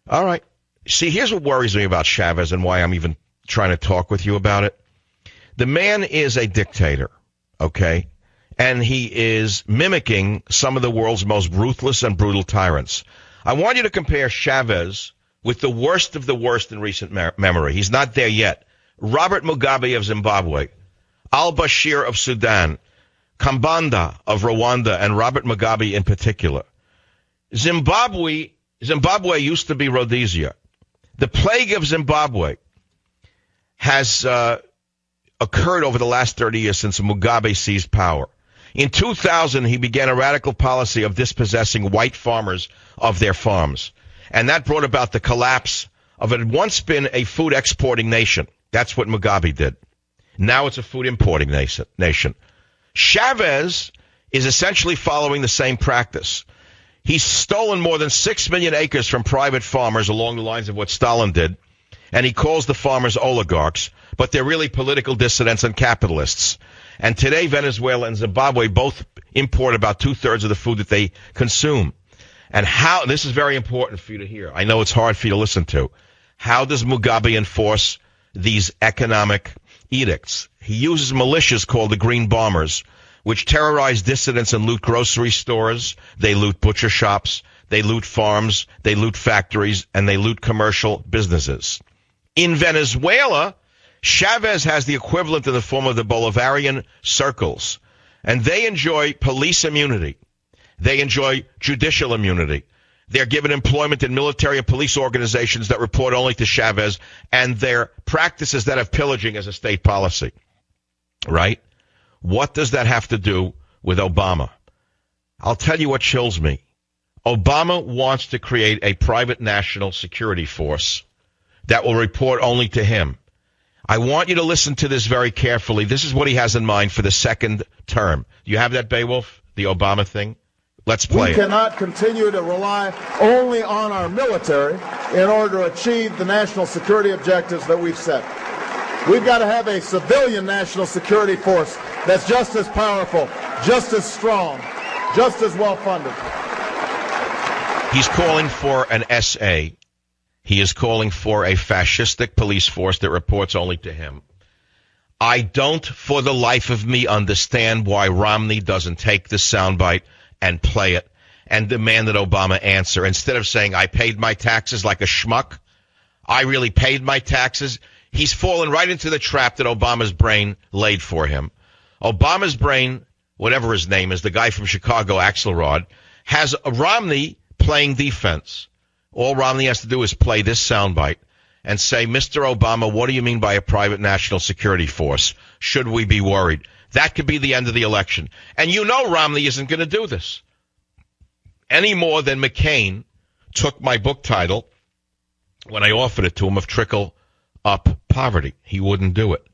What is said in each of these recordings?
All right. See, here's what worries me about Chavez and why I'm even trying to talk with you about it. The man is a dictator, okay? And he is mimicking some of the world's most ruthless and brutal tyrants. I want you to compare Chavez with the worst of the worst in recent memory. He's not there yet. Robert Mugabe of Zimbabwe, al-Bashir of Sudan, Kambanda of Rwanda, and Robert Mugabe in particular. Zimbabwe used to be Rhodesia. The plague of Zimbabwe has occurred over the last 30 years since Mugabe seized power. In 2000, he began a radical policy of dispossessing white farmers of their farms. And that brought about the collapse of what had once been a food exporting nation. That's what Mugabe did. Now it's a food importing nation. Chavez is essentially following the same practice. He's stolen more than 6 million acres from private farmers along the lines of what Stalin did, and he calls the farmers oligarchs, but they're really political dissidents and capitalists. And today, Venezuela and Zimbabwe both import about 2/3 of the food that they consume. And this is very important for you to hear. I know it's hard for you to listen to. How does Mugabe enforce these economic edicts? He uses militias called the Green Bombers, which terrorize dissidents and loot grocery stores. They loot butcher shops. They loot farms. They loot factories. And they loot commercial businesses. In Venezuela, Chavez has the equivalent in the form of the Bolivarian circles. And they enjoy police immunity. They enjoy judicial immunity. They're given employment in military and police organizations that report only to Chavez, and their practices that have pillaging as a state policy. Right? What does that have to do with Obama? I'll tell you what chills me. Obama wants to create a private national security force that will report only to him. I want you to listen to this very carefully. This is what he has in mind for the second term. Do you have that, Beowulf? The Obama thing? Let's play it. We cannot continue to rely only on our military in order to achieve the national security objectives that we've set. We've got to have a civilian national security force that's just as powerful, just as strong, just as well funded. He's calling for an SA. He is calling for a fascistic police force that reports only to him. I don't, for the life of me, understand why Romney doesn't take this soundbite and play it and demand that Obama answer. Instead of saying, I paid my taxes like a schmuck, I really paid my taxes. He's fallen right into the trap that Obama's brain laid for him. Obama's brain, whatever his name is, the guy from Chicago, Axelrod, has Romney playing defense. All Romney has to do is play this soundbite and say, Mr. Obama, what do you mean by a private national security force? Should we be worried? That could be the end of the election. And you know Romney isn't going to do this. Any more than McCain took my book title when I offered it to him of Trickle Up Poverty. He wouldn't do it.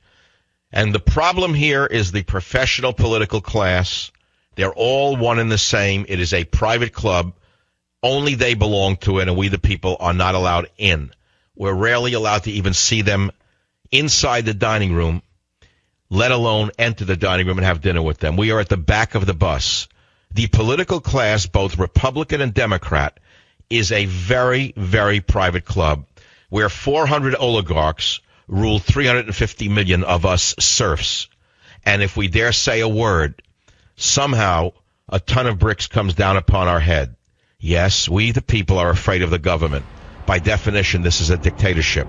And the problem here is the professional political class. They're all one and the same. It is a private club. Only they belong to it, and we the people are not allowed in. We're rarely allowed to even see them inside the dining room, let alone enter the dining room and have dinner with them. We are at the back of the bus. The political class, both Republican and Democrat, is a very, very private club where 400 oligarchs rule 350 million of us serfs. And if we dare say a word, somehow a ton of bricks comes down upon our head. Yes, we the people are afraid of the government. By definition, this is a dictatorship.